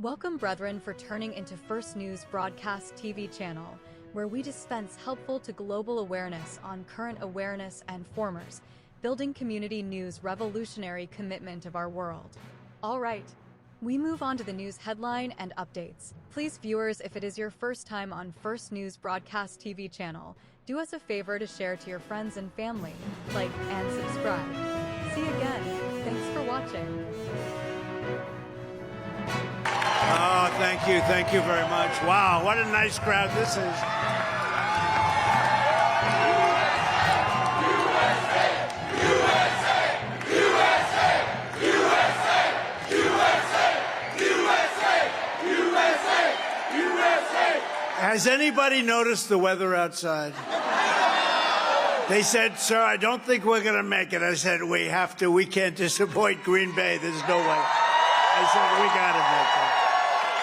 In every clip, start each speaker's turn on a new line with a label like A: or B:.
A: Welcome, brethren, for turning into First News broadcast TV channel, where we dispense helpful to global awareness on current awareness and formers, building community news revolutionary commitment of our world. All right, we move on to the news headline and updates. Please, viewers, if it is your first time on First News broadcast TV channel, do us a favor to share to your friends and family, like and subscribe. See you again. Thanks for watching.
B: Oh, thank you very much. Wow, what a nice crowd this is. Has anybody noticed the weather outside? They said, sir, I don't think we're going to make it. I said, we have to. We can't disappoint Green Bay. There's no way. I said, we got to make it.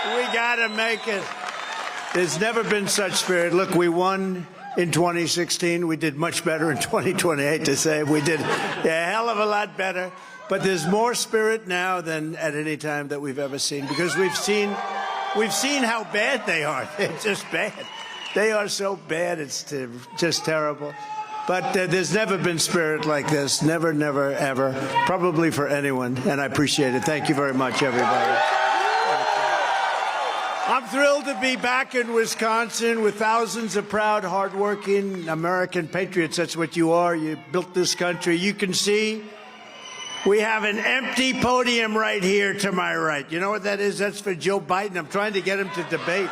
B: We got to make it. There's never been such spirit. Look, we won in 2016. We did much better in 2020. I hate to say it. We did a hell of a lot better. But there's more spirit now than at any time that we've ever seen, because we've seen how bad they are. They're just bad. They are so bad. It's just terrible. But there's never been spirit like this. Never, never, ever. Probably for anyone. And I appreciate it. Thank you very much, everybody. I'm thrilled to be back in Wisconsin with thousands of proud, hardworking American patriots. That's what you are. You built this country. You can see we have an empty podium right here to my right. You know what that is? That's for Joe Biden. I'm trying to get him to debate.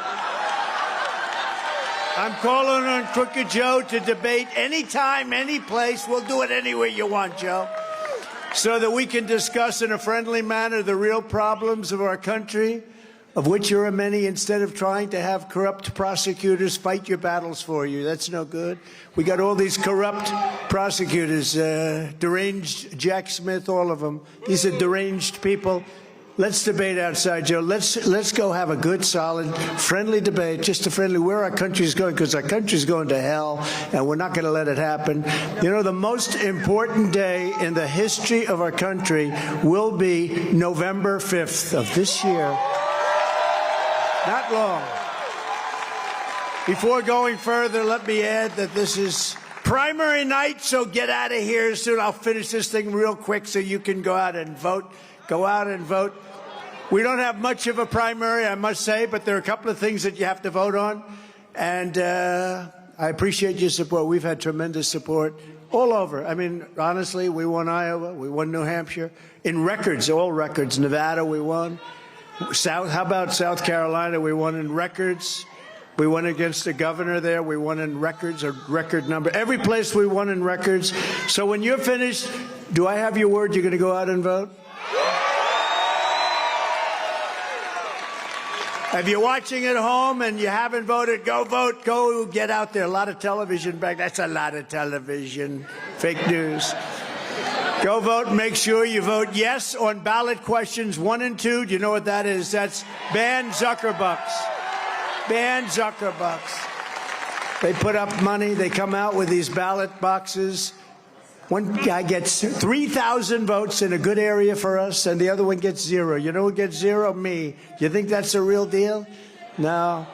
B: I'm calling on Crooked Joe to debate anytime, any place. We'll do it anywhere you want, Joe, so that we can discuss in a friendly manner the real problems of our country, of which there are many, instead of trying to have corrupt prosecutors fight your battles for you. That's no good. We got all these corrupt prosecutors, deranged Jack Smith, all of them. These are deranged people. Let's debate outside, Joe. Let's go have a good, solid, friendly debate, just a friendly, where our country's going, because our country's going to hell, and we're not going to let it happen. You know, the most important day in the history of our country will be November 5th of this year. Not long. Before going further, let me add that this is primary night, so get out of here soon. I'll finish this thing real quick so you can go out and vote. Go out and vote. We don't have much of a primary, I must say, but there are a couple of things that you have to vote on. And I appreciate your support. We've had tremendous support all over. I mean, honestly, we won Iowa. We won New Hampshire. In records, all records. Nevada, we won. How about South Carolina? We won in records. We won against the governor there. We won in records, a record number. Every place we won in records. So when you're finished, do I have your word you're going to go out and vote? If you're watching at home and you haven't voted, go vote. Go get out there. A lot of television back. That's a lot of television. Fake news. Go vote and make sure you vote yes on ballot questions 1 and 2. Do you know what that is? That's ban Zuckerbucks. Ban Zuckerbucks. They put up money. They come out with these ballot boxes. One guy gets 3,000 votes in a good area for us, and the other one gets 0. You know who gets 0? Me. You think that's a real deal? No.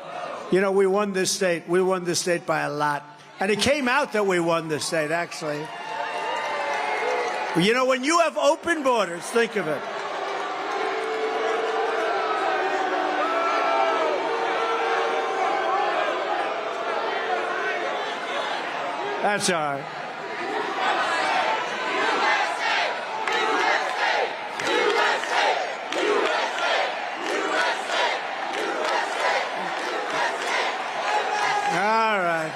B: You know, we won this state. We won this state by a lot. And it came out that we won this state, actually. You know, when you have open borders, think of it. That's all right. All right.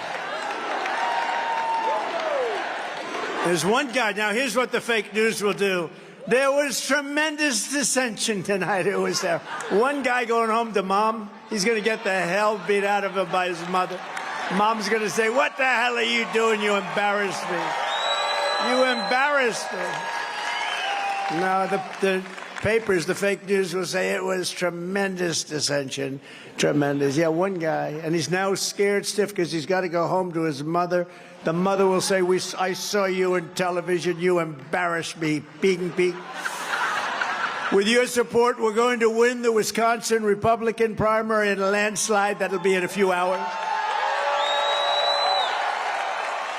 B: There's one guy. Now, here's what the fake news will do. There was tremendous dissension tonight. It was there. One guy going home to mom. He's going to get the hell beat out of him by his mother. Mom's going to say, what the hell are you doing? You embarrassed me. You embarrassed me. No, the papers, the fake news will say it was tremendous dissension. Tremendous. Yeah, one guy. And he's now scared stiff because he's got to go home to his mother. The mother will say, I saw you on television. You embarrassed me. Bing, bing. With your support, we're going to win the Wisconsin Republican primary in a landslide. That'll be in a few hours.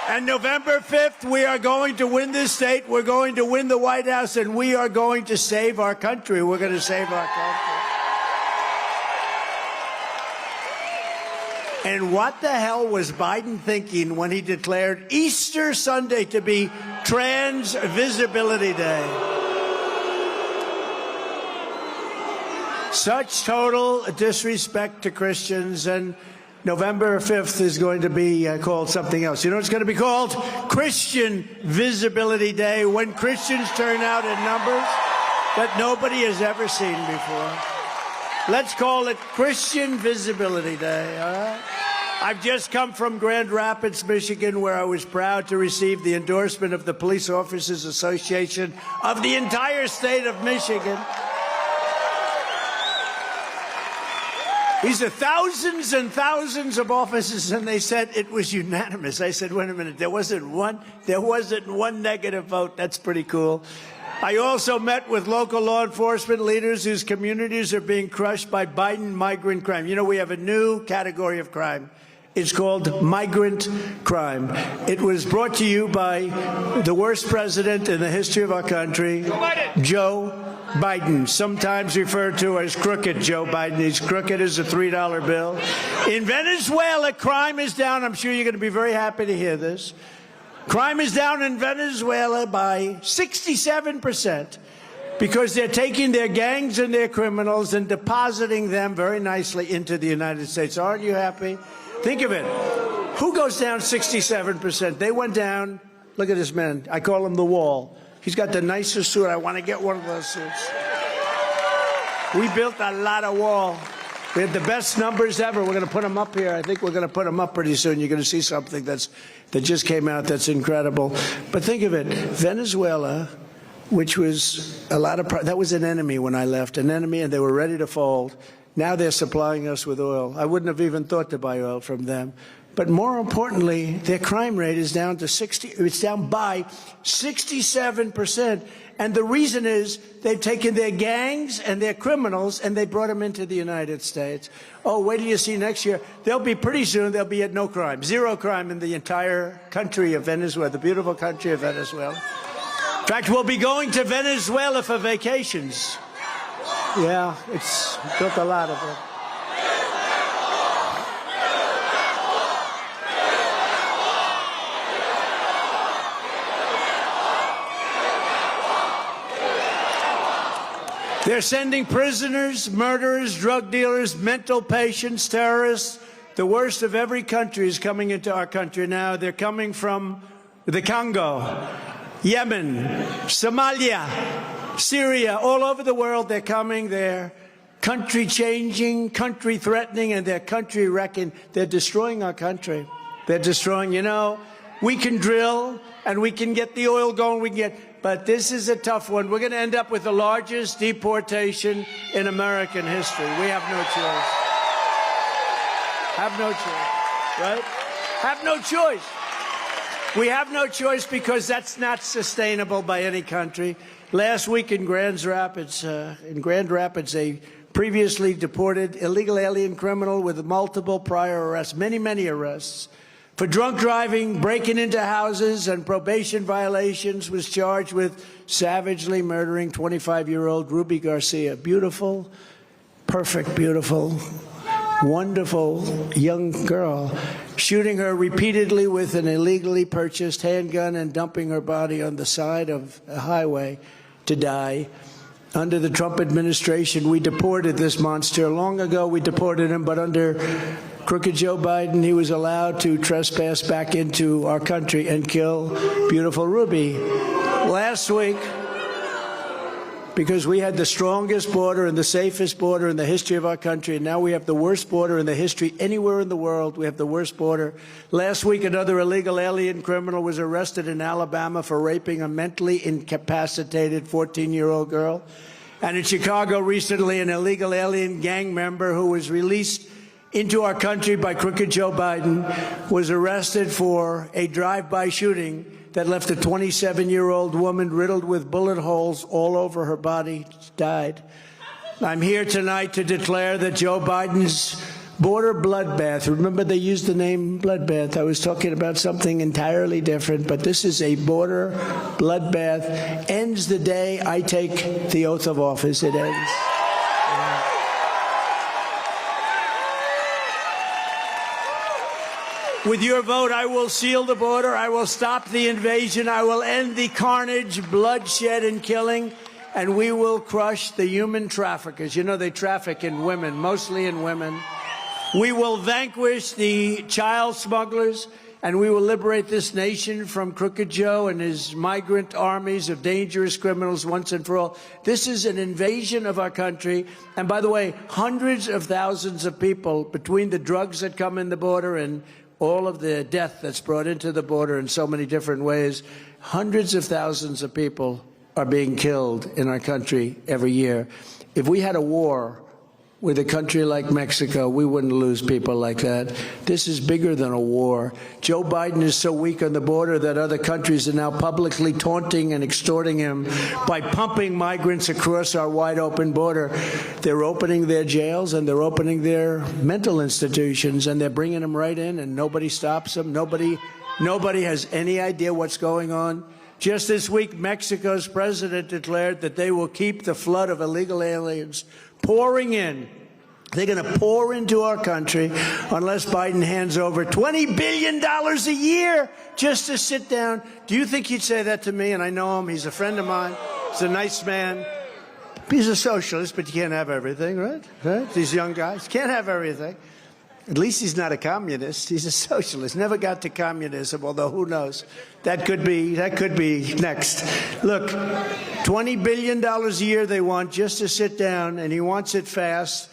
B: And November 5th, we are going to win this state. We're going to win the White House, and we are going to save our country. We're going to save our country. And what the hell was Biden thinking when he declared Easter Sunday to be Trans Visibility Day? Such total disrespect to Christians, and November 5th is going to be called something else. You know, it's going to be called Christian Visibility Day, when Christians turn out in numbers that nobody has ever seen before. Let's call it Christian Visibility Day, all right? I've just come from Grand Rapids, Michigan, where I was proud to receive the endorsement of the Police Officers Association of the entire state of Michigan. These are thousands and thousands of officers, and they said it was unanimous. I said, wait a minute, there wasn't one negative vote. That's pretty cool. I also met with local law enforcement leaders whose communities are being crushed by Biden migrant crime. You know, we have a new category of crime. It's called migrant crime. It was brought to you by the worst president in the history of our country, Joe Biden, sometimes referred to as crooked Joe Biden. He's crooked as a $3 bill. In Venezuela, crime is down. I'm sure you're going to be very happy to hear this. Crime is down in Venezuela by 67% because they're taking their gangs and their criminals and depositing them very nicely into the United States. Aren't you happy? Think of it. Who goes down 67%? They went down. Look at this man. I call him the Wall. He's got the nicest suit. I want to get one of those suits. We built a lot of wall. We had the best numbers ever. We're going to put them up here. I think we're going to put them up pretty soon. You're going to see something that just came out that's incredible. But think of it. Venezuela, which was that was an enemy when I left, an enemy, and they were ready to fold. Now they're supplying us with oil. I wouldn't have even thought to buy oil from them. But more importantly, their crime rate is down to it's down by 67%. And the reason is they've taken their gangs and their criminals and they brought them into the United States. Oh, wait till you see next year. Pretty soon they'll be at no crime, zero crime in the entire country of Venezuela, the beautiful country of Venezuela. In fact, we'll be going to Venezuela for vacations. Yeah, it's built a lot of it. They're sending prisoners, murderers, drug dealers, mental patients, terrorists. The worst of every country is coming into our country now. They're coming from the Congo, Yemen, Somalia, Syria, all over the world. They're coming. They're country changing, country threatening, and they're country wrecking. They're destroying our country. They're destroying, we can drill and we can get the oil going, but this is a tough one. We're going to end up with the largest deportation in American history. We have no choice. Have no choice, right? Have no choice. We have no choice because that's not sustainable by any country. Last week in Grand Rapids, a previously deported illegal alien criminal with multiple prior arrests, many arrests, for drunk driving, breaking into houses, and probation violations, was charged with savagely murdering 25-year-old Ruby Garcia. Beautiful, perfect, beautiful, wonderful young girl, shooting her repeatedly with an illegally purchased handgun and dumping her body on the side of a highway to die. Under the Trump administration, we deported this monster. Long ago, we deported him, but under crooked Joe Biden, he was allowed to trespass back into our country and kill beautiful Ruby. Last week, because we had the strongest border and the safest border in the history of our country, and now we have the worst border in the history anywhere in the world. We have the worst border. Last week, another illegal alien criminal was arrested in Alabama for raping a mentally incapacitated 14-year-old girl. And in Chicago recently, an illegal alien gang member who was released into our country by crooked Joe Biden was arrested for a drive-by shooting that left a 27-year-old woman riddled with bullet holes all over her body, died. I'm here tonight to declare that Joe Biden's border bloodbath, remember they used the name bloodbath. I was talking about something entirely different, but this is a border bloodbath. Ends the day I take the oath of office. It ends. With your vote, I will seal the border. I will stop the invasion. I will end the carnage, bloodshed, and killing. And we will crush the human traffickers. You know, they traffic in women, mostly in women. We will vanquish the child smugglers, and we will liberate this nation from Crooked Joe and his migrant armies of dangerous criminals once and for all. This is an invasion of our country. And by the way, hundreds of thousands of people, between the drugs that come in the border and all of the death that's brought into the border in so many different ways, hundreds of thousands of people are being killed in our country every year. If we had a war with a country like Mexico, we wouldn't lose people like that. This is bigger than a war. Joe Biden is so weak on the border that other countries are now publicly taunting and extorting him by pumping migrants across our wide open border. They're opening their jails and they're opening their mental institutions, and they're bringing them right in, and nobody stops them. Nobody has any idea what's going on. Just this week, Mexico's president declared that they will keep the flood of illegal aliens pouring in. They're going to pour into our country unless Biden hands over $20 billion a year just to sit down. Do you think he'd say that to me? And I know him. He's a friend of mine. He's a nice man. He's a socialist, but you can't have everything, right? These young guys can't have everything. At least he's not a communist. He's a socialist. Never got to communism, although who knows? That could be next. Look, $20 billion a year they want just to sit down, and he wants it fast,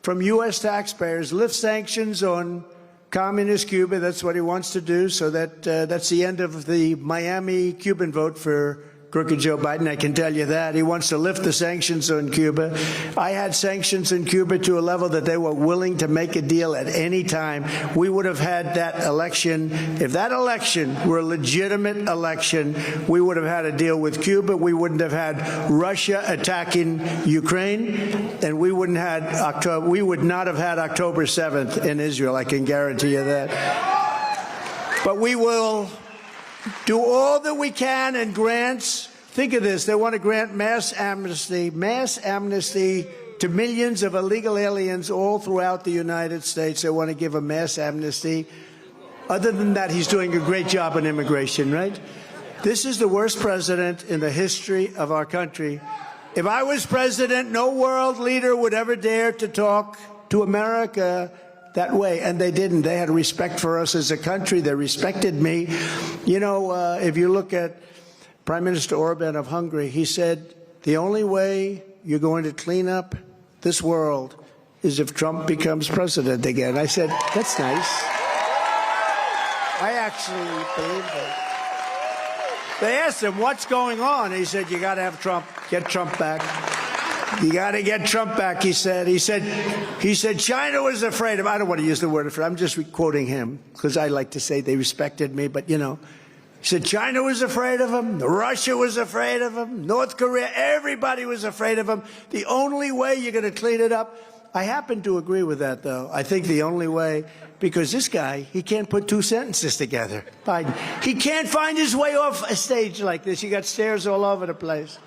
B: from U.S. taxpayers. Lift sanctions on communist Cuba. That's what he wants to do. So that's the end of the Miami Cuban vote for Crooked Joe Biden, I can tell you that. He wants to lift the sanctions on Cuba. I had sanctions in Cuba to a level that they were willing to make a deal at any time. We would have had that election. If that election were a legitimate election, we would have had a deal with Cuba. We wouldn't have had Russia attacking Ukraine, and we would not have had October 7th in Israel. I can guarantee you that. But we will do all that we can in grants. Think of this. They want to grant mass amnesty to millions of illegal aliens all throughout the United States. They want to give a mass amnesty. Other than that, he's doing a great job on immigration, right? This is the worst president in the history of our country. If I was president, no world leader would ever dare to talk to America that way, and they didn't. They had respect for us as a country. They respected me. You know, if you look at Prime Minister Orban of Hungary, he said, the only way you're going to clean up this world is if Trump becomes president again. I said, that's nice. I actually believe that. They asked him, what's going on? He said, you got to have Trump. Get Trump back. You got to get Trump back, he said. He said China was afraid of him. I don't want to use the word afraid. I'm just quoting him because I like to say they respected me. But, you know, he said China was afraid of him. Russia was afraid of him. North Korea, everybody was afraid of him. The only way you're going to clean it up. I happen to agree with that, though. I think the only way, because this guy, he can't put two sentences together. Biden. He can't find his way off a stage like this. You got stairs all over the place.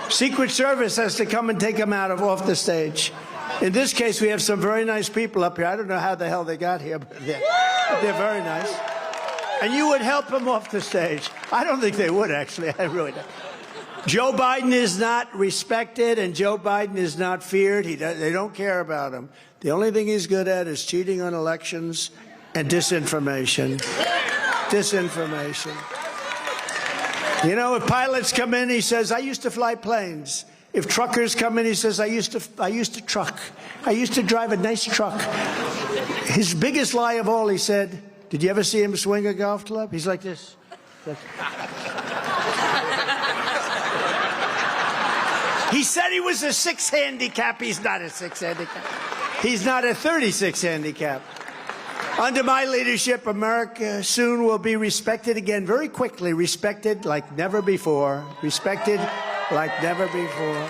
B: Secret Service has to come and take him off the stage. In this case, we have some very nice people up here. I don't know how the hell they got here, but they're very nice. And you would help them off the stage. I don't think they would, actually. I really don't. Joe Biden is not respected, and Joe Biden is not feared. They don't care about him. The only thing he's good at is cheating on elections and disinformation. Disinformation. You know, if pilots come in, he says, I used to fly planes. If truckers come in, he says, I used to truck. I used to drive a nice truck. His biggest lie of all, he said, did you ever see him swing a golf club? He's like this. He said he was a 6 handicap. He's not a 6 handicap. He's not a 36 handicap. Under my leadership, America soon will be respected again, very quickly, respected like never before. Respected like never before.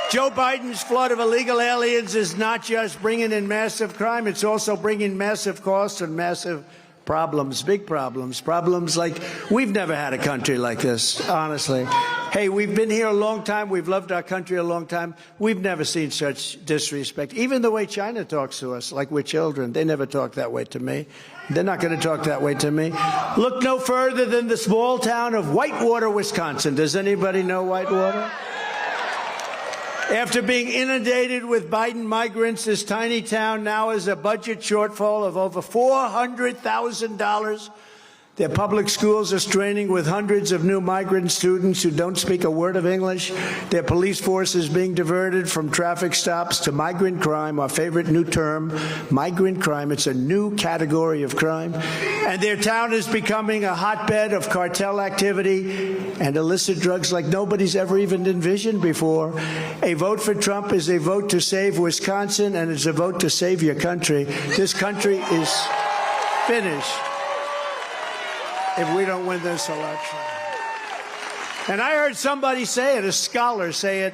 B: Joe Biden's flood of illegal aliens is not just bringing in massive crime, it's also bringing massive costs and massive problems, big problems, problems like we've never had a country like this, honestly. Hey, we've been here a long time. We've loved our country a long time. We've never seen such disrespect. Even the way China talks to us, like we're children, they never talk that way to me. They're not going to talk that way to me. Look no further than the small town of Whitewater, Wisconsin. Does anybody know Whitewater? After being inundated with Biden migrants, this tiny town now has a budget shortfall of over $400,000. Their public schools are straining with hundreds of new migrant students who don't speak a word of English. Their police force is being diverted from traffic stops to migrant crime, our favorite new term, migrant crime. It's a new category of crime. And their town is becoming a hotbed of cartel activity and illicit drugs like nobody's ever even envisioned before. A vote for Trump is a vote to save Wisconsin, and it's a vote to save your country. This country is finished if we don't win this election. And I heard somebody say it, a scholar say it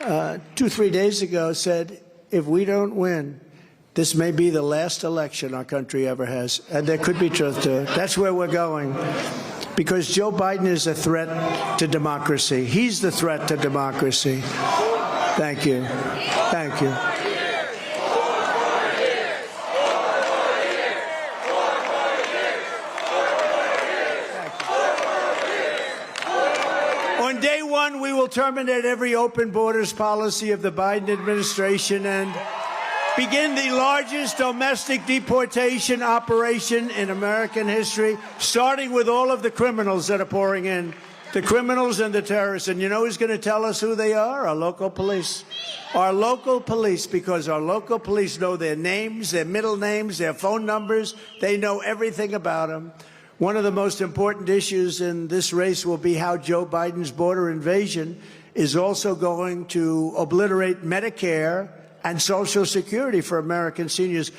B: 2-3 days ago, said, if we don't win, this may be the last election our country ever has. And there could be truth to it. That's where we're going. Because Joe Biden is a threat to democracy. He's the threat to democracy. Thank you. Thank you. On day one, we will terminate every open borders policy of the Biden administration and begin the largest domestic deportation operation in American history, starting with all of the criminals that are pouring in, the criminals and the terrorists. And you know who's going to tell us who they are? Our local police. Our local police, because our local police know their names, their middle names, their phone numbers. They know everything about them. One of the most important issues in this race will be how Joe Biden's border invasion is also going to obliterate Medicare and Social Security for American seniors.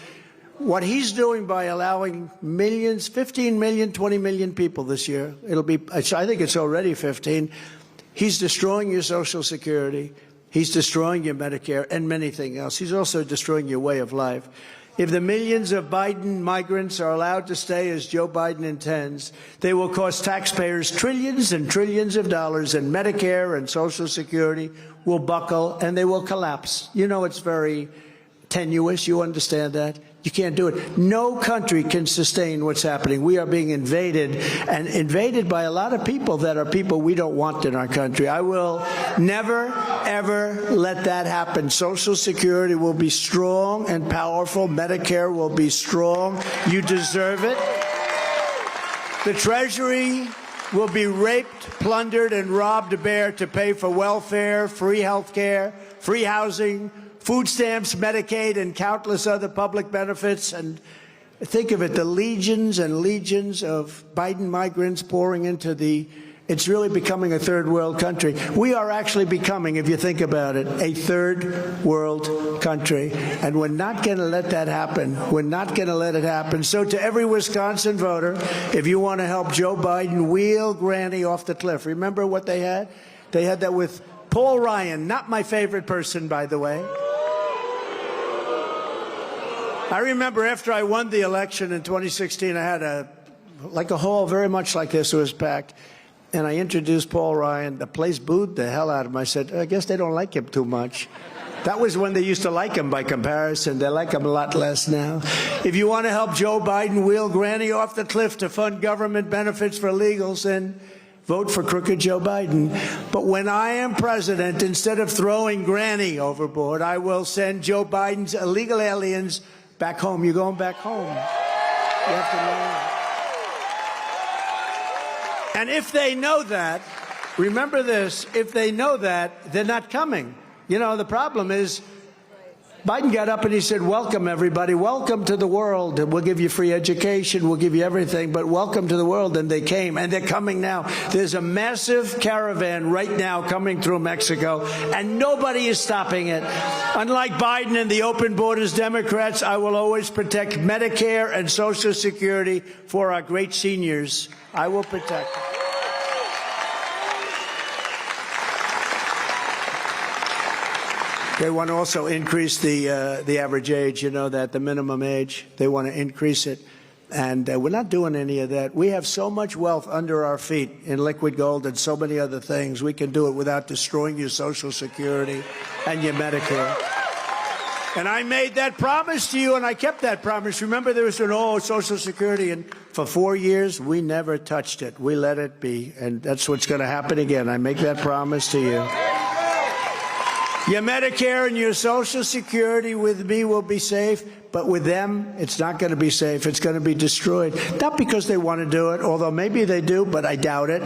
B: What he's doing by allowing millions, 15 million, 20 million people this year, it'll be, I think it's already 15, he's destroying your Social Security, he's destroying your Medicare and many things else. He's also destroying your way of life. If the millions of Biden migrants are allowed to stay as Joe Biden intends, they will cost taxpayers trillions and trillions of dollars, and Medicare and Social Security will buckle and they will collapse. You know, it's very tenuous. You understand that? You can't do it. No country can sustain what's happening. We are being invaded, and invaded by a lot of people that are people we don't want in our country. I will never, ever let that happen. Social Security will be strong and powerful. Medicare will be strong. You deserve it. The Treasury will be raped, plundered, and robbed bare to pay for welfare, free health care, free housing, food stamps, Medicaid, and countless other public benefits. And think of it, the legions and legions of Biden migrants pouring into it's really becoming a third world country. We are actually becoming, if you think about it, a third world country. And we're not going to let that happen. We're not going to let it happen. So to every Wisconsin voter, if you want to help Joe Biden wheel Granny off the cliff, remember what they had? They had that with Paul Ryan, not my favorite person, by the way. I remember after I won the election in 2016, I had a hall very much like this. It was packed. And I introduced Paul Ryan. The place booed the hell out of him. I said, I guess they don't like him too much. That was when they used to like him by comparison. They like him a lot less now. If you want to help Joe Biden wheel Granny off the cliff to fund government benefits for illegals, then vote for crooked Joe Biden. But when I am president, instead of throwing Granny overboard, I will send Joe Biden's illegal aliens back home. You're going back home. You have to know. And if they know that, remember this, if they know that, they're not coming. You know, the problem is Biden got up and he said, welcome, everybody. Welcome to the world. We'll give you free education. We'll give you everything. But welcome to the world. And they came. And they're coming now. There's a massive caravan right now coming through Mexico. And nobody is stopping it. Unlike Biden and the open borders Democrats, I will always protect Medicare and Social Security for our great seniors. I will protect them. They want to also increase the average age, you know, that the minimum age. They want to increase it. And we're not doing any of that. We have so much wealth under our feet in liquid gold and so many other things. We can do it without destroying your Social Security and your Medicare. And I made that promise to you, and I kept that promise. Remember, there was an Social Security, and for 4 years, we never touched it. We let it be, and that's what's going to happen again. I make that promise to you. Your Medicare and your Social Security with me will be safe, but with them, it's not going to be safe. It's going to be destroyed. Not because they want to do it, although maybe they do, but I doubt it.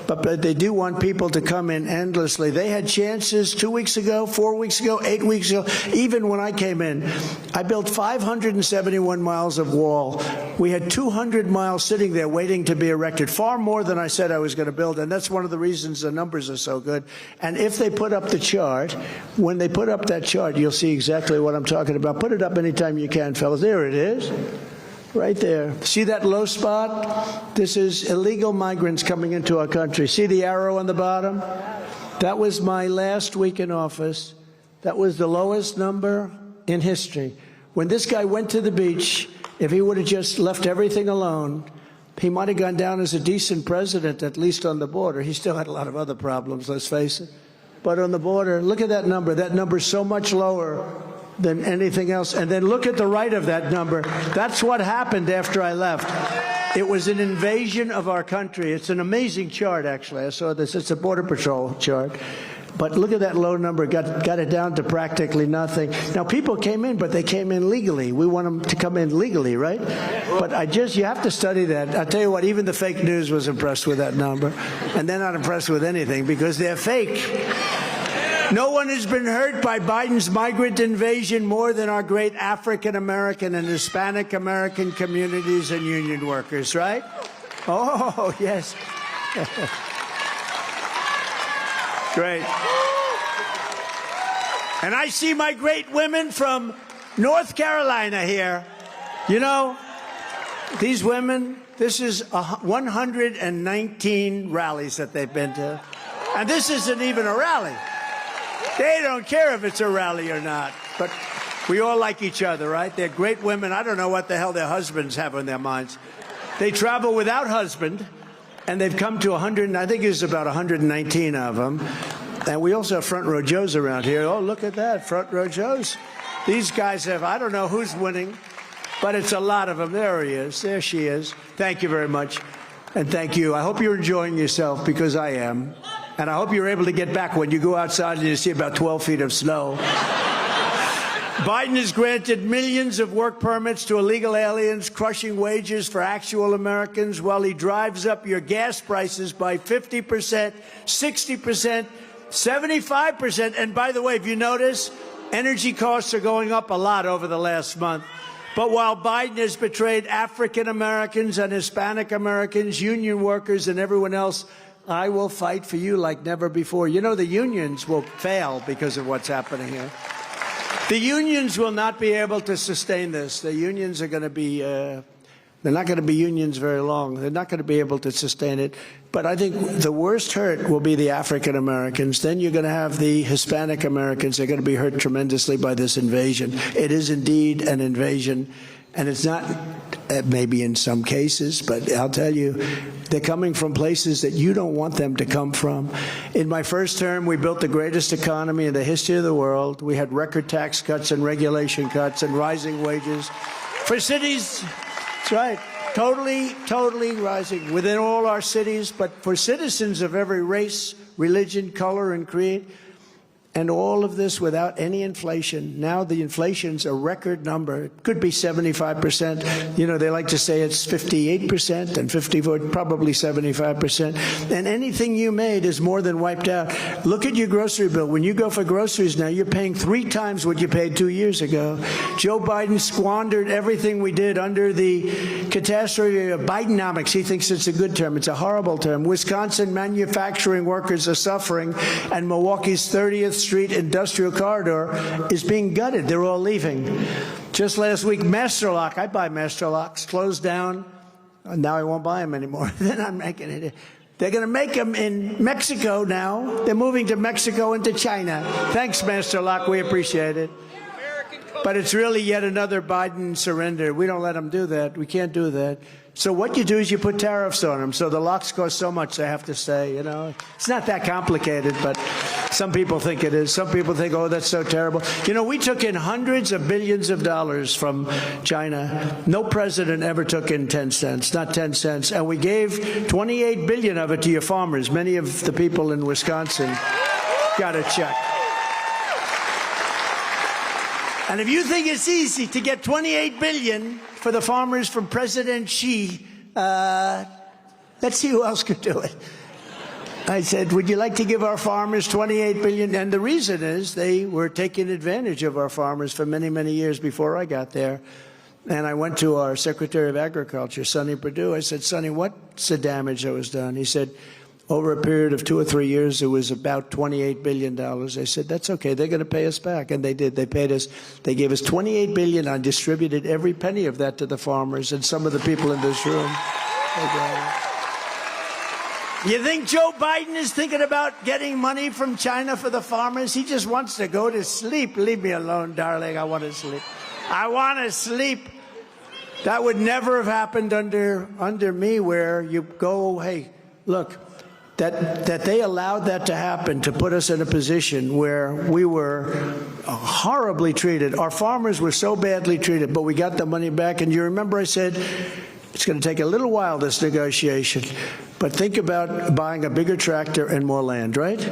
B: But they do want people to come in endlessly. They had chances 2 weeks ago, 4 weeks ago, 8 weeks ago. Even when I came in, I built 571 miles of wall. We had 200 miles sitting there waiting to be erected, far more than I said I was going to build. And that's one of the reasons the numbers are so good. And if they put up the chart, when they put up that chart, you'll see exactly what I'm talking about. Put it up anytime you can, fellas. There it is. Right there. See that low spot? This is illegal migrants coming into our country. See the arrow on the bottom? That was my last week in office. That was the lowest number in history. When this guy went to the beach, if he would have just left everything alone, he might have gone down as a decent president, at least on the border. He still had a lot of other problems, let's face it. But on the border, look at that number. That number's so much lower than anything else. And then look at the right of that number. That's what happened after I left. It was an invasion of our country. It's an amazing chart, actually. I saw this. It's a Border Patrol chart. But look at that low number. Got it down to practically nothing. Now, people came in, but they came in legally. We want them to come in legally, right? But you have to study that. I'll tell you what, even the fake news was impressed with that number. And they're not impressed with anything because they're fake. No one has been hurt by Biden's migrant invasion more than our great African American and Hispanic American communities and union workers, right? Oh, yes. Great. And I see my great women from North Carolina here. You know, these women, this is 119 rallies that they've been to. And this isn't even a rally. They don't care if it's a rally or not. But we all like each other, right? They're great women. I don't know what the hell their husbands have on their minds. They travel without husband, and they've come to 100, I think it's about 119 of them. And we also have front row Joes around here. Oh, look at that, front row Joes. These guys have, I don't know who's winning, but it's a lot of them. There he is. There she is. Thank you very much. And thank you. I hope you're enjoying yourself, because I am. And I hope you're able to get back when you go outside and you see about 12 feet of snow. Biden has granted millions of work permits to illegal aliens, crushing wages for actual Americans, while he drives up your gas prices by 50%, 60%, 75%. And by the way, if you notice, energy costs are going up a lot over the last month. But while Biden has betrayed African Americans and Hispanic Americans, union workers, and everyone else, I will fight for you like never before. You know, the unions will fail because of what's happening here. The unions will not be able to sustain this. The unions are going to be, they're not going to be unions very long. They're not going to be able to sustain it. But I think the worst hurt will be the African Americans. Then you're going to have the Hispanic Americans. They're going to be hurt tremendously by this invasion. It is indeed an invasion. And it's not, maybe in some cases, but I'll tell you, they're coming from places that you don't want them to come from. In my first term, we built the greatest economy in the history of the world. We had record tax cuts and regulation cuts and rising wages for cities. That's right. Totally rising within all our cities, but for citizens of every race, religion, color, and creed. And all of this without any inflation. Now the inflation's a record number. It could be 75%. You know, they like to say it's 58% and 54, probably 75%. And anything you made is more than wiped out. Look at your grocery bill. When you go for groceries now, you're paying 3 times what you paid 2 years ago. Joe Biden squandered everything we did under the catastrophe of Bidenomics. He thinks it's a good term. It's a horrible term. Wisconsin manufacturing workers are suffering, and Milwaukee's 30th Street industrial corridor is being gutted. They're all leaving. Just last week, Master Lock, I buy Master Locks, closed down. Now I won't buy them anymore. Then I'm making it. They're going to make them in Mexico now. They're moving to Mexico and to China. Thanks, Master Locke. We appreciate it. But it's really yet another Biden surrender. We don't let them do that. We can't do that. So what you do is you put tariffs on them. So the locks cost so much they have to stay, you know. It's not that complicated, but some people think it is. Some people think, oh, that's so terrible. You know, we took in hundreds of billions of dollars from China. No president ever took in 10 cents, not 10 cents. And we gave 28 billion of it to your farmers. Many of the people in Wisconsin got a check. And if you think it's easy to get 28 billion for the farmers from President Xi, let's see who else could do it. I said, would you like to give our farmers 28 billion? And the reason is they were taking advantage of our farmers for many, many years before I got there. And I went to our Secretary of Agriculture, Sonny Perdue. I said, Sonny, what's the damage that was done? He said, over a period of 2 or 3 years, it was about $28 billion. I said, that's okay. They're going to pay us back. And they did. They paid us. They gave us $28 billion. I distributed every penny of that to the farmers and some of the people in this room. You think Joe Biden is thinking about getting money from China for the farmers? He just wants to go to sleep. Leave me alone, darling. I want to sleep. I want to sleep. That would never have happened under me, where you go, hey, look, that they allowed that to happen, to put us in a position where we were horribly treated. Our farmers were so badly treated, but we got the money back. And you remember I said, it's going to take a little while, this negotiation, but think about buying a bigger tractor and more land, right?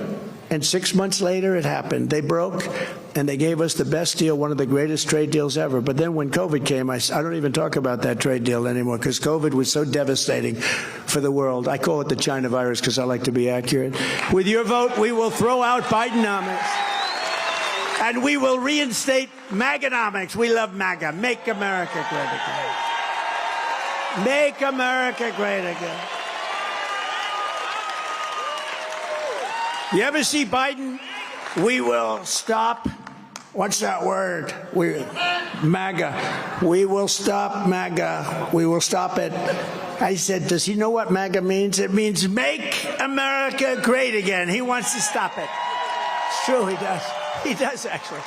B: And 6 months later, it happened. They broke, and they gave us the best deal, one of the greatest trade deals ever. But then when COVID came, I don't even talk about that trade deal anymore, because COVID was so devastating for the world. I call it the China virus because I like to be accurate. With your vote, we will throw out Bidenomics, and we will reinstate MAGAnomics. We love MAGA. Make America great again. Make America great again. You ever see Biden? We will stop. What's that word? MAGA. We will stop MAGA. We will stop it. I said, does he know what MAGA means? It means make America great again. He wants to stop it. It's true, he does. He does, actually.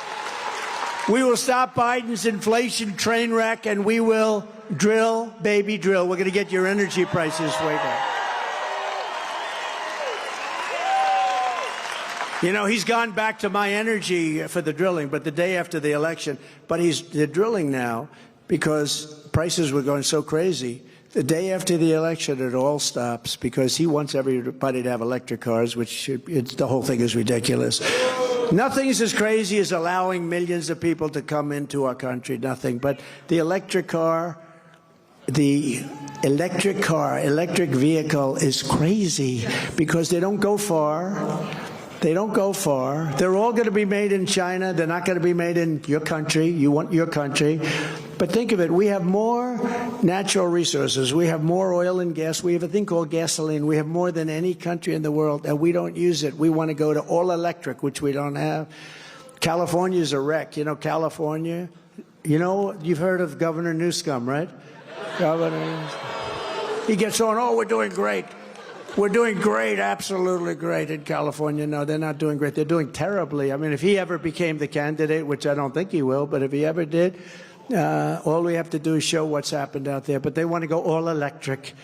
B: We will stop Biden's inflation train wreck, and we will drill, baby, drill. We're going to get your energy prices way down. You know, he's gone back to my energy for the drilling, but the day after the election. But they're drilling now because prices were going so crazy. The day after the election, it all stops because he wants everybody to have electric cars, which the whole thing is ridiculous. Nothing is as crazy as allowing millions of people to come into our country, nothing. But the electric car, electric vehicle is crazy because they don't go far. They don't go far. They're all going to be made in China. They're not going to be made in your country. You want your country. But think of it. We have more natural resources. We have more oil and gas. We have a thing called gasoline. We have more than any country in the world, and we don't use it. We want to go to all electric, which we don't have. California's a wreck. You know, California. You know, you've heard of Governor Newsom, right? Governor Newsom. He gets on, oh, we're doing great. We're doing great, absolutely great in California. No, they're not doing great. They're doing terribly. I mean, if he ever became the candidate, which I don't think he will, but if he ever did, all we have to do is show what's happened out there. But they want to go all electric.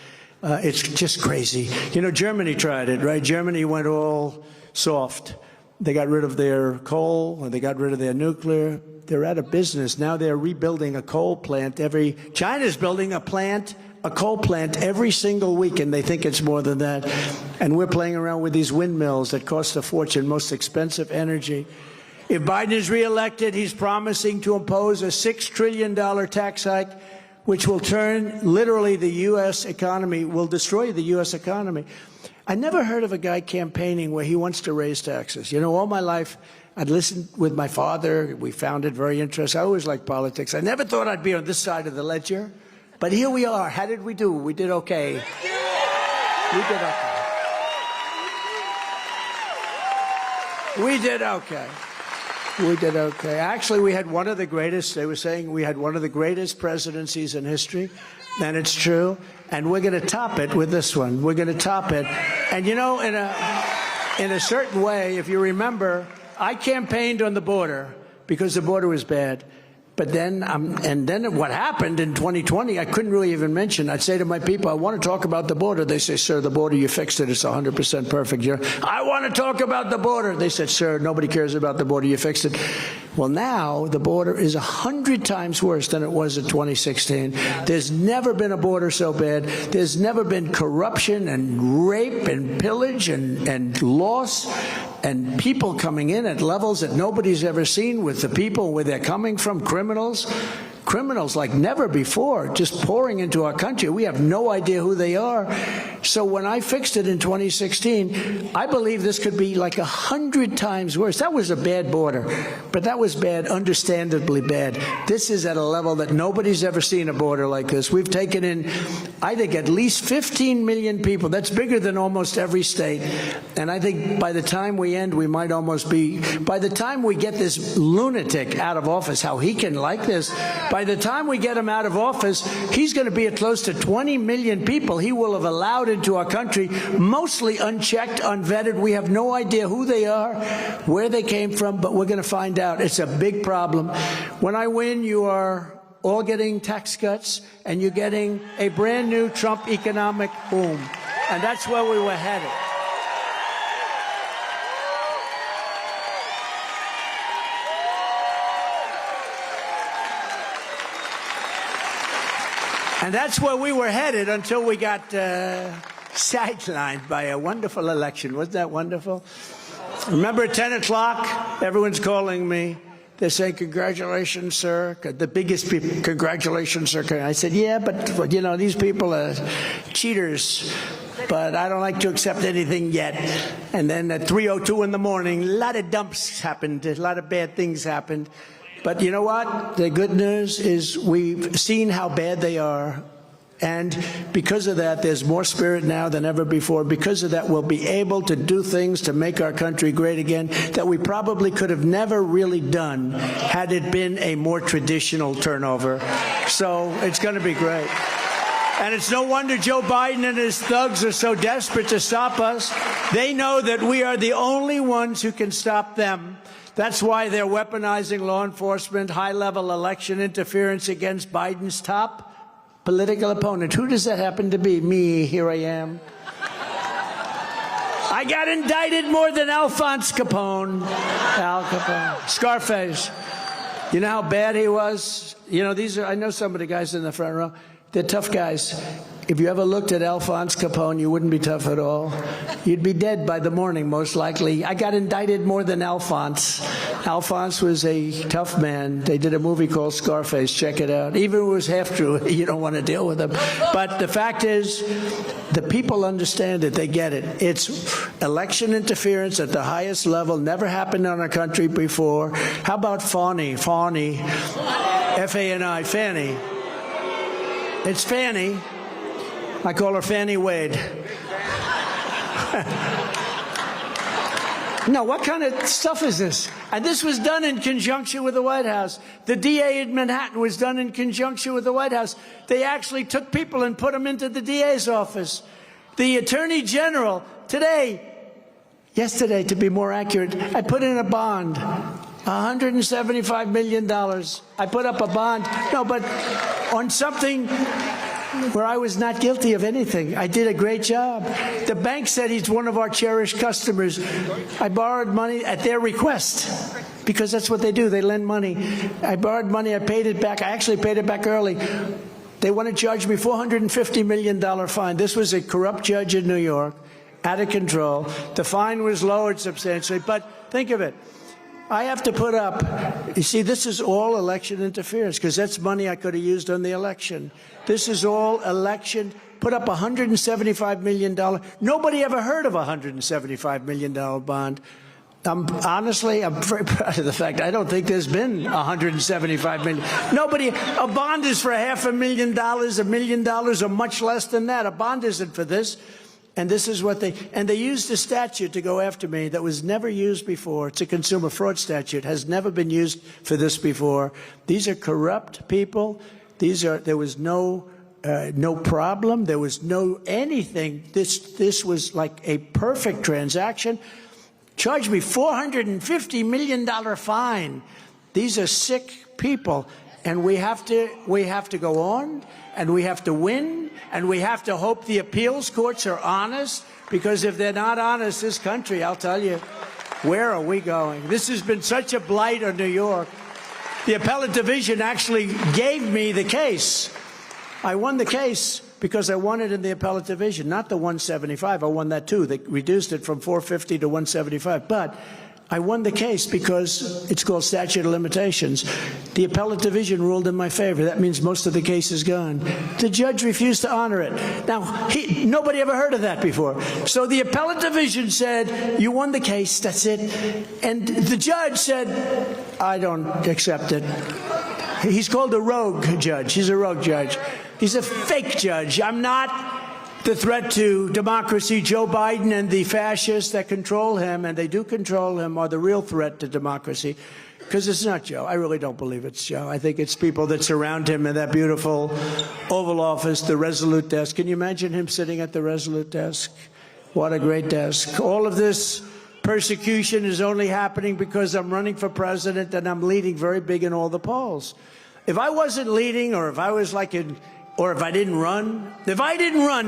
B: It's just crazy. You know, Germany tried it, right? Germany went all soft. They got rid of their coal, and they got rid of their nuclear. They're out of business. Now they're rebuilding a coal plant. China's building a coal plant every single week, and they think it's more than that. And we're playing around with these windmills that cost a fortune, most expensive energy. If Biden is reelected, he's promising to impose a $6 trillion tax hike, which will turn literally the U.S. economy, will destroy the U.S. economy. I never heard of a guy campaigning where he wants to raise taxes. You know, all my life, I'd listened with my father. We found it very interesting. I always liked politics. I never thought I'd be on this side of the ledger. But here we are. How did we do? We did okay. We did okay. We did okay. We did okay. Actually, we had one of the greatest, they were saying we had one of the greatest presidencies in history, and it's true. And we're going to top it with this one. We're going to top it. And, you know, in a certain way, if you remember, I campaigned on the border because the border was bad. But then, and then what happened in 2020, I couldn't really even mention. I'd say to my people, I want to talk about the border. They say, sir, the border, you fixed it. It's 100% perfect. I want to talk about the border. They said, sir, nobody cares about the border. You fixed it. Well, now the border is 100 times worse than it was in 2016. There's never been a border so bad. There's never been corruption and rape and pillage and loss and people coming in at levels that nobody's ever seen with the people where they're coming from, criminals like never before, just pouring into our country. We have no idea who they are. So when I fixed it in 2016, I believe this could be like 100 times worse. That was a bad border, but that was bad, understandably bad. This is at a level that nobody's ever seen a border like this. We've taken in, I think, at least 15 million people. That's bigger than almost every state. And I think by the time we end, we might almost be, by the time we get this lunatic out of office, how he can like this, by the time we get him out of office, he's going to be at close to 20 million people he will have allowed into our country, mostly unchecked, unvetted. We have no idea who they are, where they came from, but we're going to find out. It's a big problem. When I win, you are all getting tax cuts, and you're getting a brand new Trump economic boom. And that's where we were headed. And that's where we were headed until we got sidelined by a wonderful election. Wasn't that wonderful? Remember at 10 o'clock, everyone's calling me. They're saying, congratulations, sir. The biggest people, congratulations, sir. I said, yeah, but, you know, these people are cheaters. But I don't like to accept anything yet. And then at 3:02 in the morning, a lot of dumps happened. A lot of bad things happened. But you know what? The good news is we've seen how bad they are. And because of that, there's more spirit now than ever before. Because of that, we'll be able to do things to make our country great again that we probably could have never really done had it been a more traditional turnover. So it's going to be great. And it's no wonder Joe Biden and his thugs are so desperate to stop us. They know that we are the only ones who can stop them. That's why they're weaponizing law enforcement, high-level election interference against Biden's top political opponent. Who does that happen to be? Me, here I am. I got indicted more than Alphonse Capone. Al Capone. Scarface. You know how bad he was? You know, I know some of the guys in the front row. They're tough guys. If you ever looked at Alphonse Capone, you wouldn't be tough at all. You'd be dead by the morning, most likely. I got indicted more than Alphonse. Alphonse was a tough man. They did a movie called Scarface. Check it out. Even if it was half true, you don't want to deal with him. But the fact is, the people understand it. They get it. It's election interference at the highest level. Never happened in our country before. How about Fani? Fani. F-A-N-I. Fanny. It's Fanny. I call her Fannie Wade. No, what kind of stuff is this? And this was done in conjunction with the White House. The DA in Manhattan was done in conjunction with the White House. They actually took people and put them into the DA's office. The Attorney General, yesterday to be more accurate, I put in a bond. $175 million. I put up a bond. No, but on something where I was not guilty of anything. I did a great job. The bank said he's one of our cherished customers. I borrowed money at their request because that's what they do. They lend money. I borrowed money. I paid it back. I actually paid it back early. They want to charge me $450 million fine. This was a corrupt judge in New York, out of control. The fine was lowered substantially. But think of it. I have to put up, you see, this is all election interference because that's money I could have used on the election. This is all election. Put up $175 million. Nobody ever heard of a $175 million bond. Honestly, I'm very proud of the fact I don't think there's been $175 million. Nobody, a bond is for $500,000, $1 million, or much less than that. A bond isn't for this. And this is what they used a statute to go after me that was never used before. It's a consumer fraud statute, has never been used for this before. These are corrupt people. There was no problem. There was no anything. This was like a perfect transaction. Charged me $450 million fine. These are sick people. And we have to go on, and we have to win, and we have to hope the appeals courts are honest, because if they're not honest, this country, I'll tell you, where are we going? This has been such a blight on New York. The appellate division actually gave me the case. I won the case because I won it in the appellate division, not the 175. I won that too. They reduced it from 450 to 175. But I won the case because it's called statute of limitations. The appellate division ruled in my favor. That means most of the case is gone. The judge refused to honor it. Now, nobody ever heard of that before. So the appellate division said, you won the case, that's it. And the judge said, I don't accept it. He's called a rogue judge. He's a rogue judge. He's a fake judge. I'm not the threat to democracy. Joe Biden and the fascists that control him, and they do control him, are the real threat to democracy. Because it's not Joe. I really don't believe it's Joe. I think it's people that surround him in that beautiful Oval Office, the Resolute desk. Can you imagine him sitting at the Resolute desk? What a great desk. All of this persecution is only happening because I'm running for president and I'm leading very big in all the polls. If I wasn't leading, or if I was like or if I didn't run,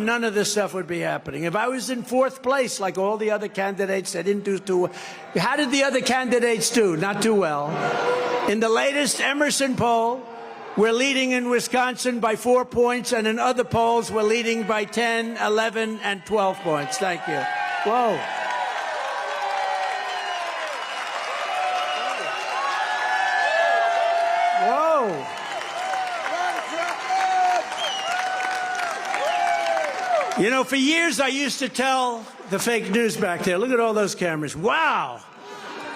B: none of this stuff would be happening. If I was in fourth place, like all the other candidates, they didn't do too well. How did the other candidates do? Not too well. In the latest Emerson poll, we're leading in Wisconsin by 4 points, and in other polls, we're leading by 10, 11, and 12 points. Thank you. Whoa. Whoa. You know, for years I used to tell the fake news back there, look at all those cameras. Wow,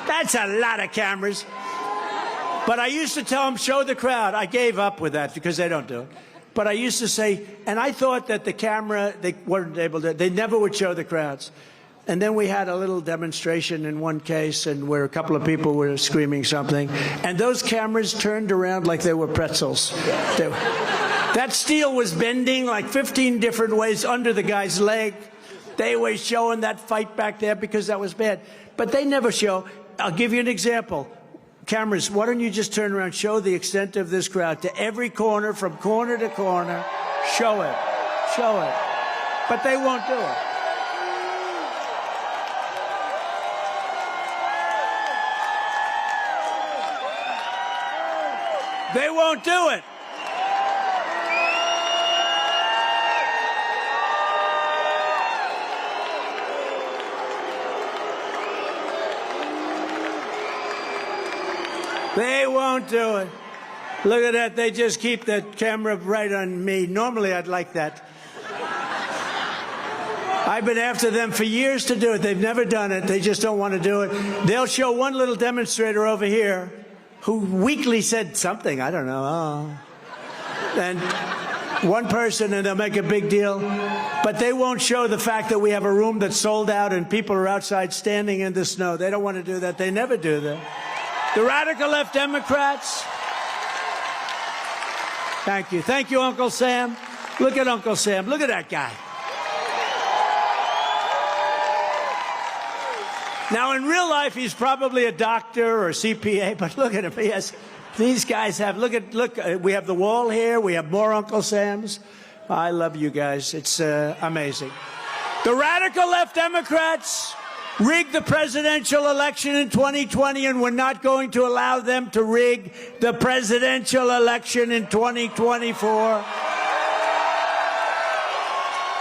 B: that's a lot of cameras. But I used to tell them, show the crowd. I gave up with that because they don't do it. But I used to say, and I thought that the camera, they weren't able to, they never would show the crowds. And then we had a little demonstration in one case, and where a couple of people were screaming something, and those cameras turned around like they were pretzels. That steel was bending like 15 different ways under the guy's leg. They were showing that fight back there because that was bad. But they never show. I'll give you an example. Cameras, why don't you just turn around, show the extent of this crowd to every corner, from corner to corner. Show it. Show it. But they won't do it. They won't do it. They won't do it. Look at that. They just keep that camera right on me. Normally, I'd like that. I've been after them for years to do it. They've never done it. They just don't want to do it. They'll show one little demonstrator over here who weakly said something. I don't know. Oh. And one person, and they'll make a big deal. But they won't show the fact that we have a room that's sold out and people are outside standing in the snow. They don't want to do that. They never do that. The radical left Democrats. Thank you. Thank you, Uncle Sam. Look at Uncle Sam. Look at that guy. Now, in real life, he's probably a doctor or a CPA, but look at him. He has, these guys have, look, we have the wall here. We have more Uncle Sams. I love you guys. It's amazing. The radical left Democrats rigged the presidential election in 2020, and we're not going to allow them to rig the presidential election in 2024.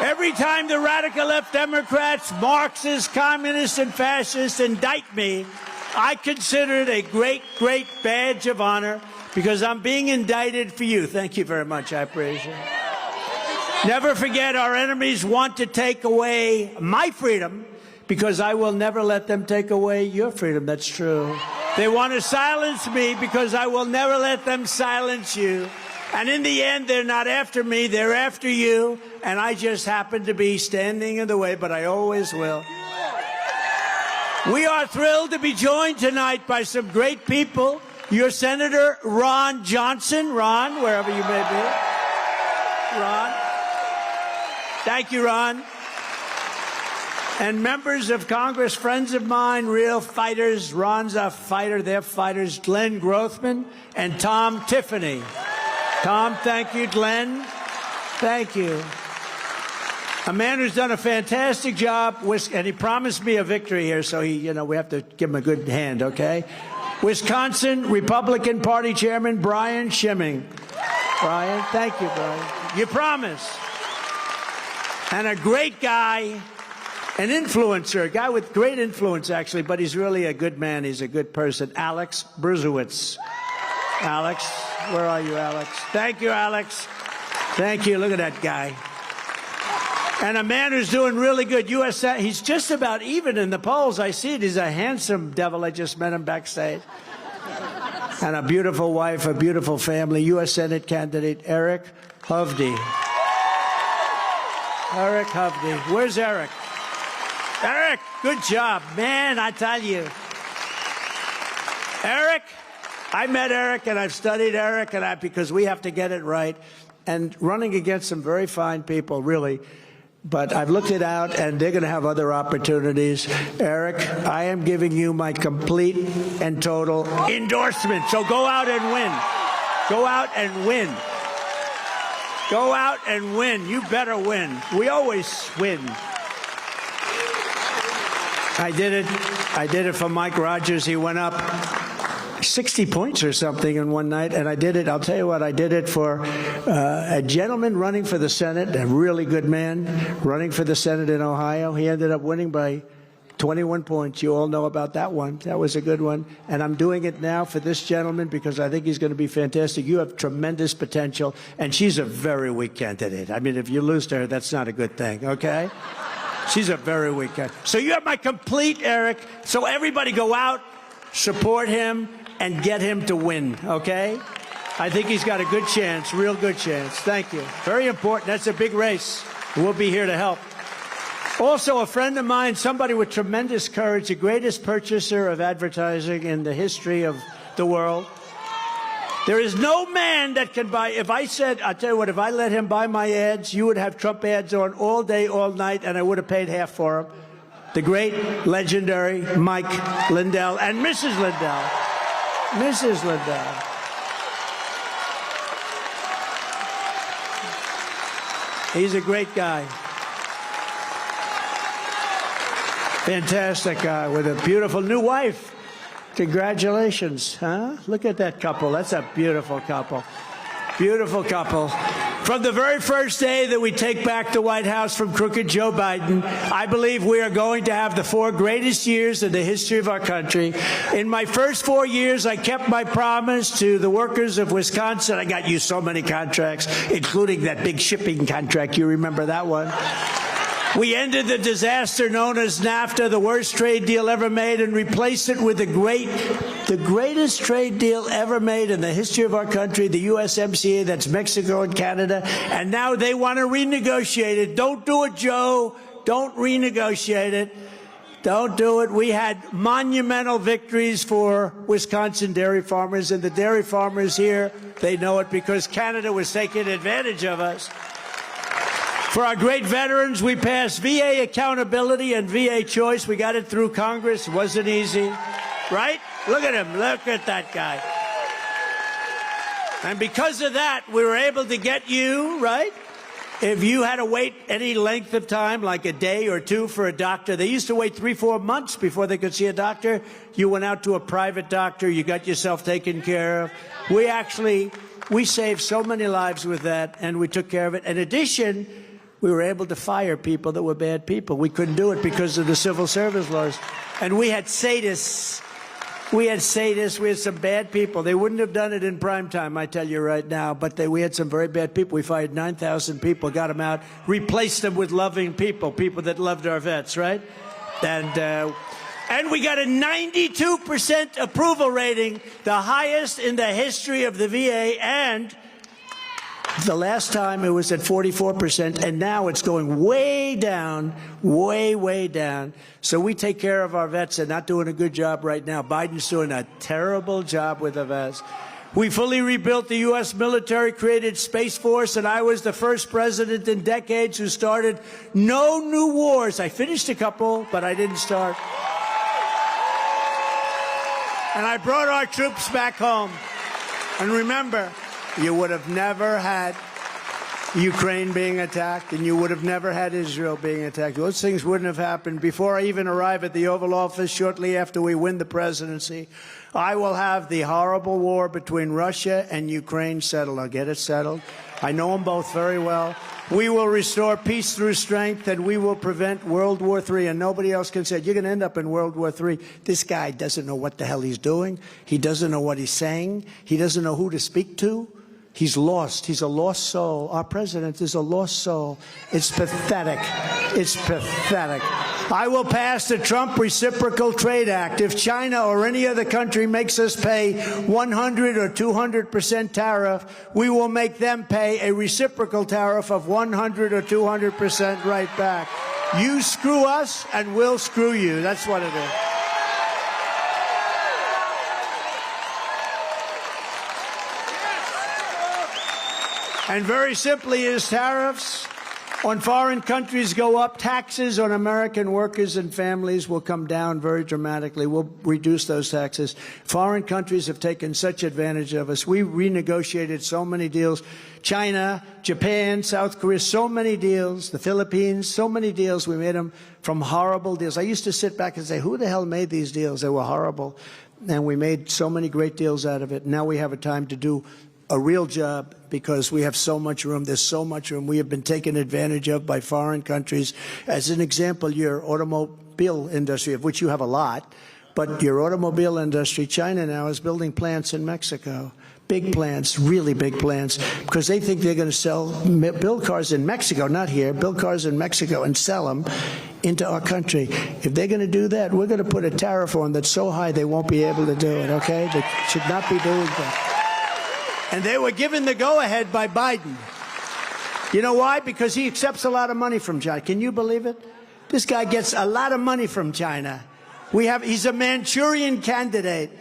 B: Every time the radical left Democrats, Marxists, communists, and fascists indict me, I consider it a great, great badge of honor because I'm being indicted for you. Thank you very much. I appreciate it. Never forget, our enemies want to take away my freedom because I will never let them take away your freedom. That's true. They want to silence me because I will never let them silence you. And in the end, they're not after me, they're after you. And I just happen to be standing in the way, but I always will. We are thrilled to be joined tonight by some great people. Your Senator Ron Johnson. Ron, wherever you may be. Ron. Thank you, Ron. And members of Congress, friends of mine, real fighters. Ron's a fighter, they're fighters. Glenn Grothman and Tom Tiffany. Tom, thank you. Glenn, thank you. A man who's done a fantastic job, and he promised me a victory here, so we have to give him a good hand, okay? Wisconsin Republican Party Chairman Brian Schimming. Brian, thank you, Brian. You promise. And a great guy, an influencer, a guy with great influence, actually, but he's really a good man. He's a good person. Alex Brzezowicz. Alex, where are you, Alex? Thank you, Alex. Thank you. Look at that guy. And a man who's doing really good. He's just about even in the polls. I see it. He's a handsome devil. I just met him backstage. And a beautiful wife, a beautiful family. U.S. Senate candidate Eric Hovde. Eric Hovde. Where's Eric? Eric, good job. Man, I tell you. Eric, I met Eric and I've studied Eric because we have to get it right. And running against some very fine people, really. But I've looked it out, and they're going to have other opportunities. Eric, I am giving you my complete and total endorsement. So go out and win. Go out and win. Go out and win. You better win. We always win. I did it for Mike Rogers. He went up 60 points or something in one night, and I did it. I'll tell you what, I did it for a gentleman running for the Senate, a really good man running for the Senate in Ohio. He ended up winning by 21 points. You all know about that one. That was a good one. And I'm doing it now for this gentleman because I think he's going to be fantastic. You have tremendous potential, and she's a very weak candidate. I mean, if you lose to her, that's not a good thing, okay? She's a very weak candidate. So you have my complete, Eric. So everybody go out, support him, and get him to win, okay? I think he's got a good chance, real good chance. Thank you. Very important. That's a big race. We'll be here to help. Also, a friend of mine, somebody with tremendous courage, the greatest purchaser of advertising in the history of the world. There is no man that can buy. If I said, I'll tell you what, if I let him buy my ads, you would have Trump ads on all day, all night, and I would have paid half for them. The great, legendary Mike Lindell and Mrs. Lindell. Mrs. Lindell. He's a great guy. Fantastic guy with a beautiful new wife. Congratulations, huh? Look at that couple. That's a beautiful couple. Beautiful couple. From the very first day that we take back the White House from crooked Joe Biden, I believe we are going to have the 4 greatest years in the history of our country. In my first 4 years, I kept my promise to the workers of Wisconsin. I got you so many contracts, including that big shipping contract. You remember that one? We ended the disaster known as NAFTA, the worst trade deal ever made, and replaced it with the greatest trade deal ever made in the history of our country, the USMCA, that's Mexico and Canada. And now they want to renegotiate it. Don't do it, Joe. Don't renegotiate it. Don't do it. We had monumental victories for Wisconsin dairy farmers, and the dairy farmers here, they know it because Canada was taking advantage of us. For our great veterans, we passed VA accountability and VA choice. We got it through Congress. It wasn't easy, right? Look at him. Look at that guy. And because of that, we were able to get you, right? If you had to wait any length of time, like a day or two for a doctor, they used to wait 3-4 months before they could see a doctor. You went out to a private doctor. You got yourself taken care of. We saved so many lives with that, and we took care of it. In addition, we were able to fire people that were bad people. We couldn't do it because of the civil service laws. And we had sadists. We had some bad people. They wouldn't have done it in prime time, I tell you right now, but we had some very bad people. We fired 9,000 people, got them out, replaced them with loving people, people that loved our vets, right? And we got a 92% approval rating, the highest in the history of the VA, and The last time it was at 44%, and now it's going way down, way, way down. So we take care of our vets and not doing a good job right now. Biden's doing a terrible job with the vets. We fully rebuilt the U.S. military, created Space Force, and I was the first president in decades who started no new wars. I finished a couple, but I didn't start. And I brought our troops back home. And remember, you would have never had Ukraine being attacked, and you would have never had Israel being attacked. Those things wouldn't have happened. Before I even arrive at the Oval Office, shortly after we win the presidency, I will have the horrible war between Russia and Ukraine settled. I'll get it settled. I know them both very well. We will restore peace through strength, and we will prevent World War III. And nobody else can say, you're going to end up in World War III. This guy doesn't know what the hell he's doing. He doesn't know what he's saying. He doesn't know who to speak to. He's lost. He's a lost soul. Our president is a lost soul. It's pathetic. It's pathetic. I will pass the Trump Reciprocal Trade Act. If China or any other country makes us pay 100 or 200% tariff, we will make them pay a reciprocal tariff of 100 or 200% right back. You screw us and we'll screw you. That's what it is. And very simply, as tariffs on foreign countries go up, taxes on American workers and families will come down very dramatically. We'll reduce those taxes. Foreign countries have taken such advantage of us. We renegotiated so many deals. China, Japan, South Korea, so many deals. The Philippines, so many deals. We made them from horrible deals. I used to sit back and say, who the hell made these deals? They were horrible. And we made so many great deals out of it. Now we have a time to do a real job because we have so much room. There's so much room. We have been taken advantage of by foreign countries. As an example, your automobile industry, of which you have a lot, but your automobile industry, China now is building plants in Mexico. Big plants, really big plants, because they think they're going to build cars in Mexico, not here, build cars in Mexico and sell them into our country. If they're going to do that, we're going to put a tariff on that's so high they won't be able to do it, okay? They should not be doing that. And they were given the go-ahead by Biden. You know why? Because he accepts a lot of money from China. Can you believe it? This guy gets a lot of money from China. He's a Manchurian candidate.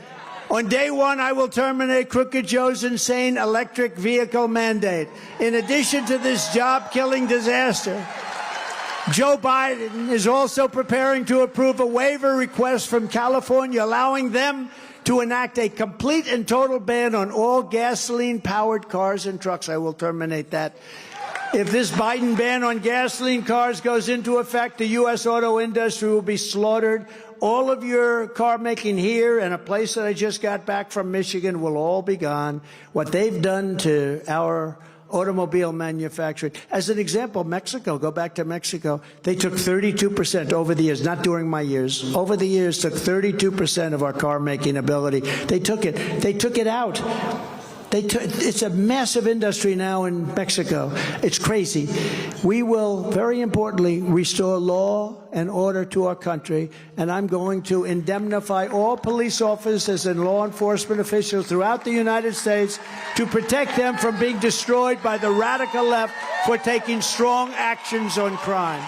B: On day one, I will terminate Crooked Joe's insane electric vehicle mandate. In addition to this job-killing disaster, Joe Biden is also preparing to approve a waiver request from California, allowing them to enact a complete and total ban on all gasoline-powered cars and trucks. I will terminate that. If this Biden ban on gasoline cars goes into effect, the U.S. auto industry will be slaughtered. All of your car making here and a place that I just got back from Michigan will all be gone. What they've done to our automobile manufacturing. As an example, Mexico, go back to Mexico. They took 32% over the years, not during my years. Over the years, took 32% of our car making ability. They took it. They took it out. It's a massive industry now in Mexico. It's crazy. We will, very importantly, restore law and order to our country, and I'm going to indemnify all police officers and law enforcement officials throughout the United States to protect them from being destroyed by the radical left for taking strong actions on crime.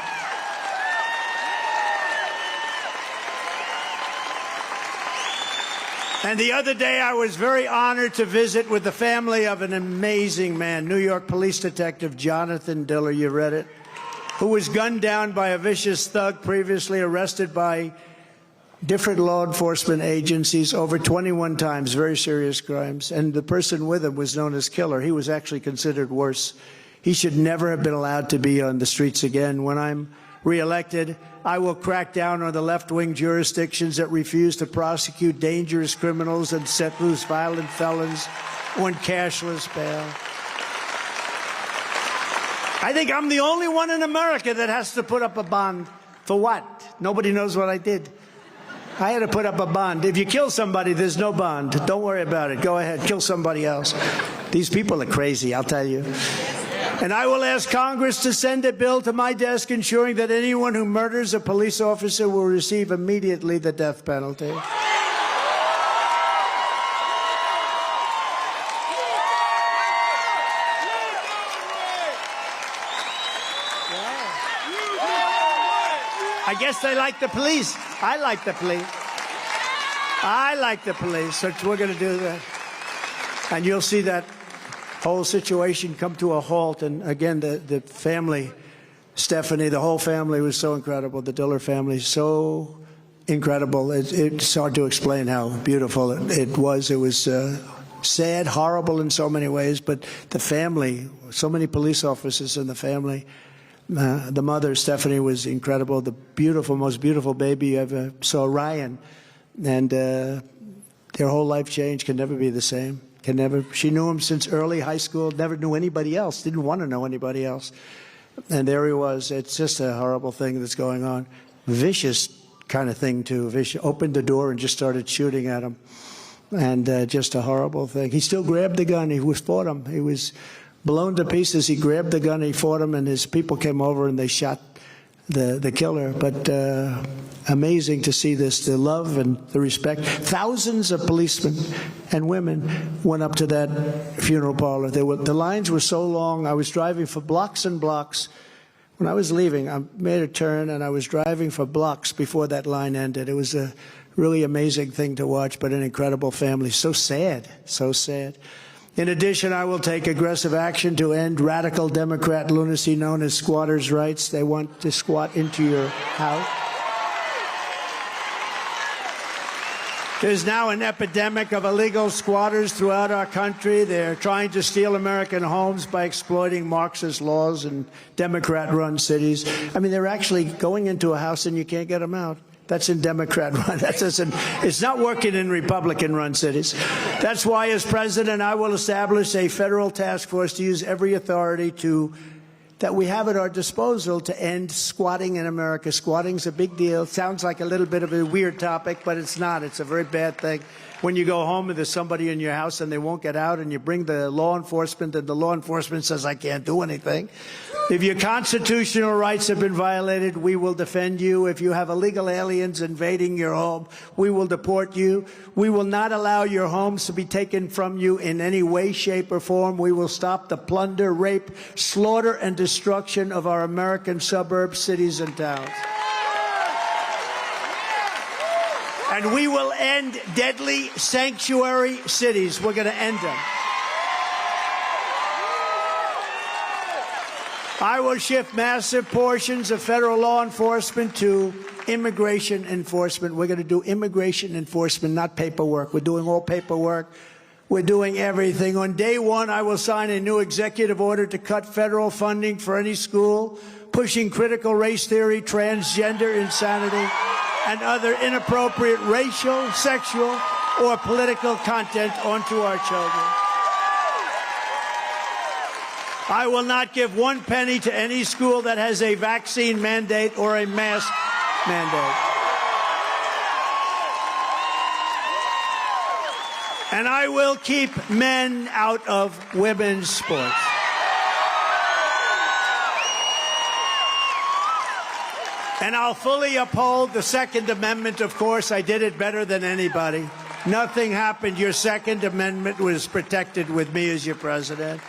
B: And the other day, I was very honored to visit with the family of an amazing man, New York police detective Jonathan Diller, you read it, who was gunned down by a vicious thug previously arrested by different law enforcement agencies over 21 times, very serious crimes. And the person with him was known as Killer. He was actually considered worse. He should never have been allowed to be on the streets again. When I'm reelected, I will crack down on the left-wing jurisdictions that refuse to prosecute dangerous criminals and set loose violent felons on cashless bail. I think I'm the only one in America that has to put up a bond. For what? Nobody knows what I did. I had to put up a bond. If you kill somebody, there's no bond. Don't worry about it. Go ahead, kill somebody else. These people are crazy, I'll tell you. And I will ask Congress to send a bill to my desk ensuring that anyone who murders a police officer will receive immediately the death penalty. I guess they like the police. I like the police. I like the police, so we're going to do that. And you'll see that whole situation come to a halt. And again, the family, Stephanie, the whole family was so incredible. The Diller family, so incredible. It's hard to explain how beautiful it was. It was sad, horrible in so many ways, but the family, so many police officers in the family. The mother, Stephanie, was incredible. The beautiful, most beautiful baby you ever saw, Ryan. And their whole life changed, can never be the same. Can never. She knew him since early high school, never knew anybody else, didn't want to know anybody else. And there he was. It's just a horrible thing that's going on. Vicious kind of thing, too. Vicious. Opened the door and just started shooting at him. And just a horrible thing. He still grabbed the gun. He fought him. He was blown to pieces. He grabbed the gun. He fought him, and his people came over and they shot the killer. But amazing to see this, the love and the respect. Thousands of policemen and women went up to that funeral parlor. The lines were so long. I was driving for blocks and blocks. When I was leaving, I made a turn, and I was driving for blocks before that line ended. It was a really amazing thing to watch, but an incredible family. So sad, so sad. In addition, I will take aggressive action to end radical Democrat lunacy known as squatters' rights. They want to squat into your house. There's now an epidemic of illegal squatters throughout our country. They're trying to steal American homes by exploiting Marxist laws in Democrat-run cities. I mean, they're actually going into a house and you can't get them out. That's in Democrat-run. It's not working in Republican-run cities. That's why, as president, I will establish a federal task force to use every authority that we have at our disposal to end squatting in America. Squatting's a big deal. Sounds like a little bit of a weird topic, but it's not. It's a very bad thing. When you go home and there's somebody in your house and they won't get out, and you bring the law enforcement and the law enforcement says, I can't do anything. If your constitutional rights have been violated, we will defend you. If you have illegal aliens invading your home, we will deport you. We will not allow your homes to be taken from you in any way, shape, or form. We will stop the plunder, rape, slaughter, and destruction of our American suburbs, cities, and towns. And we will end deadly sanctuary cities. We're going to end them. I will shift massive portions of federal law enforcement to immigration enforcement. We're going to do immigration enforcement, not paperwork. We're doing all paperwork. We're doing everything. On day one, I will sign a new executive order to cut federal funding for any school pushing critical race theory, transgender insanity, and other inappropriate racial, sexual, or political content onto our children. I will not give one penny to any school that has a vaccine mandate or a mask mandate. And I will keep men out of women's sports. And I'll fully uphold the Second Amendment, of course. I did it better than anybody. Nothing happened. Your Second Amendment was protected with me as your president.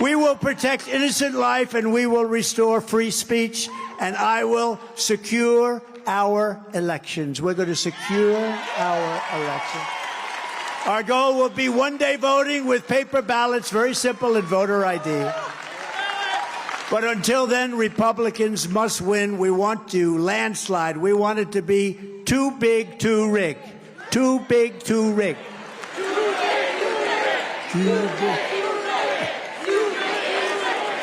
B: We will protect innocent life, and we will restore free speech, and I will secure our elections. We're going to secure our elections. Our goal will be one-day voting with paper ballots, very simple, and voter ID. But until then, Republicans must win. We want to landslide. We want it to be too big to rig. Too big to rig. Too big.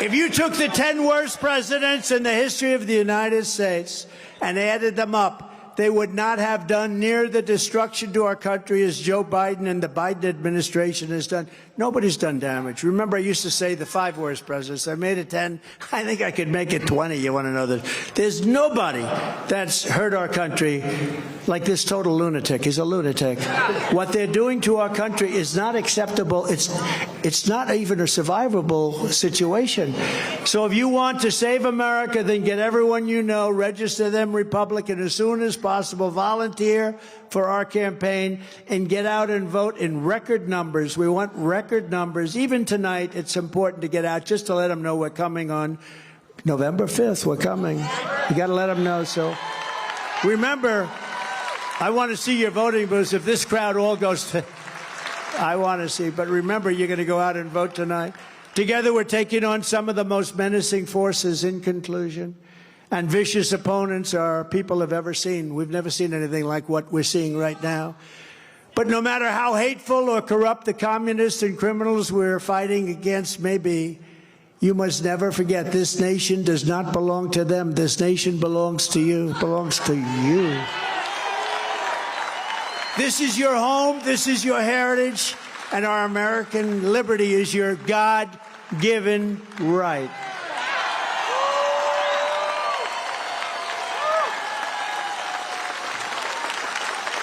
B: If you took the 10 worst presidents in the history of the United States and added them up, they would not have done near the destruction to our country as Joe Biden and the Biden administration has done. Nobody's done damage. Remember, I used to say the 5 worst presidents. I made it 10. I think I could make it 20. You want to know that? There's nobody that's hurt our country like this total lunatic. He's a lunatic. What they're doing to our country is not acceptable. It's not even a survivable situation. So if you want to save America, then get everyone you know, register them Republican as soon as possible, volunteer for our campaign, and get out and vote in record numbers. We want record numbers. Even tonight, it's important to get out just to let them know we're coming on November 5th. We're coming. You got to let them know. So Remember, I want to see your voting booths. If this crowd all goes to, I want to see. But remember, you're going to go out and vote tonight. Together, we're taking on some of the most menacing forces in conclusion. And vicious opponents our people have ever seen. We've never seen anything like what we're seeing right now. But no matter how hateful or corrupt the communists and criminals we're fighting against may be, you must never forget this nation does not belong to them. This nation belongs to you, belongs to you. This is your home, this is your heritage, and our American liberty is your God-given right.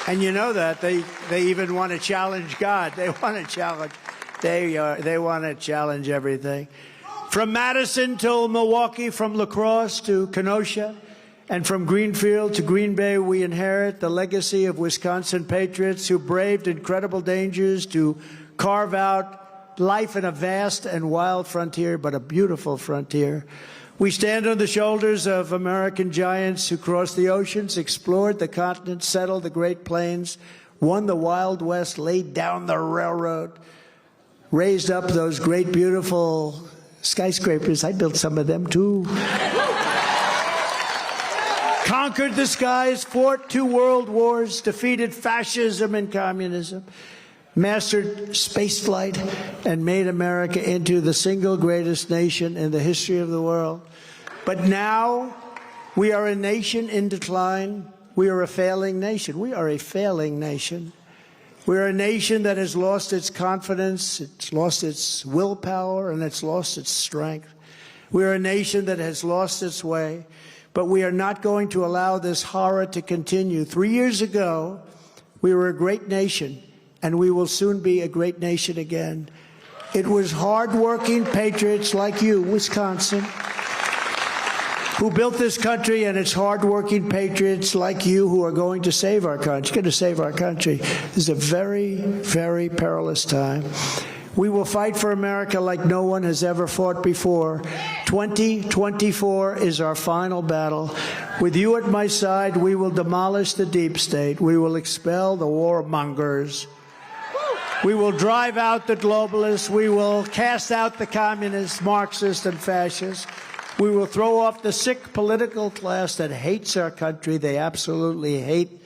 B: And you know that they even want to challenge God. They want to challenge everything. From Madison to Milwaukee, from La Crosse to Kenosha, and from Greenfield to Green Bay, we inherit the legacy of Wisconsin patriots who braved incredible dangers to carve out life in a vast and wild frontier, but a beautiful frontier. We stand on the shoulders of American giants who crossed the oceans, explored the continent, settled the Great Plains, won the Wild West, laid down the railroad, raised up those great, beautiful skyscrapers. I built some of them, too. Conquered the skies, fought 2 world wars, defeated fascism and communism, mastered spaceflight, and made America into the single greatest nation in the history of the world. But now we are a nation in decline. We are a failing nation. We are a failing nation. We are a nation that has lost its confidence, it's lost its willpower, and it's lost its strength. We are a nation that has lost its way. But we are not going to allow this horror to continue. 3 years ago, we were a great nation, and we will soon be a great nation again. It was hardworking patriots like you, Wisconsin, who built this country, and it's hardworking patriots like you who are going to save our country. Going to save our country. This is a very, very perilous time. We will fight for America like no one has ever fought before. 2024 is our final battle. With you at my side, we will demolish the deep state. We will expel the warmongers. We will drive out the globalists. We will cast out the communists, Marxists, and fascists. We will throw off the sick political class that hates our country. They absolutely hate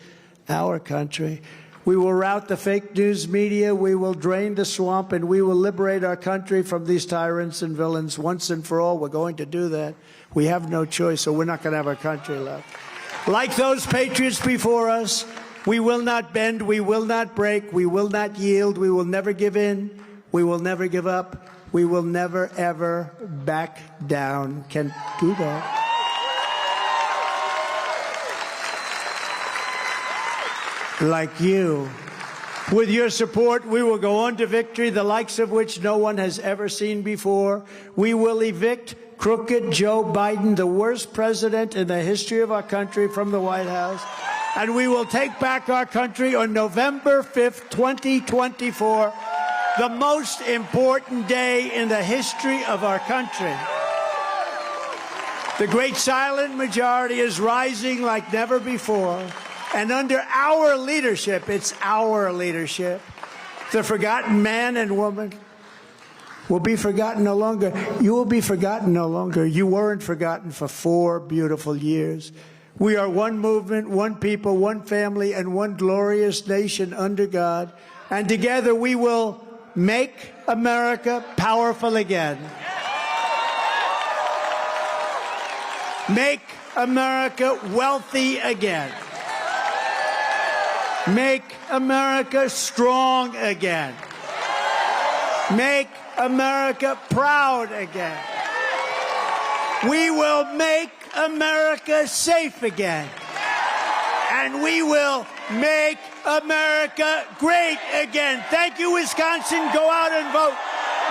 B: our country. We will rout the fake news media, we will drain the swamp, and we will liberate our country from these tyrants and villains once and for all. We're going to do that. We have no choice, so we're not going to have our country left. Like those patriots before us, we will not bend, we will not break, we will not yield, we will never give in, we will never give up, we will never, ever back down. Can't do that. Like you. With your support, we will go on to victory, the likes of which no one has ever seen before. We will evict crooked Joe Biden, the worst president in the history of our country, from the White House. And we will take back our country on November 5th, 2024, the most important day in the history of our country. The great silent majority is rising like never before. And under our leadership, it's our leadership, the forgotten man and woman will be forgotten no longer. You will be forgotten no longer. You weren't forgotten for 4 beautiful years. We are one movement, one people, one family, and one glorious nation under God. And together we will make America powerful again. Make America wealthy again. Make America strong again. Make America proud again. We will make America safe again. And we will make America great again. Thank you, Wisconsin. Go out and vote.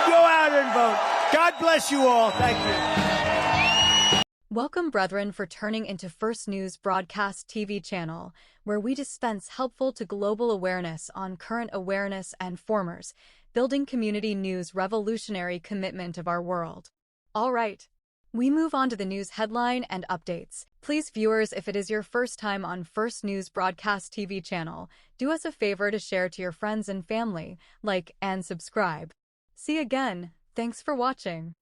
B: Go out and vote. God bless you all. Thank you.
A: Welcome, brethren, for turning into First News broadcast TV channel, where we dispense helpful to global awareness on current awareness and formers, building community news revolutionary commitment of our world. All right, We move on to the news headline and updates. Please, viewers, if it is your first time on First News Broadcast TV channel, do us a favor to share to your friends and family, like and subscribe. See you again. Thanks for watching.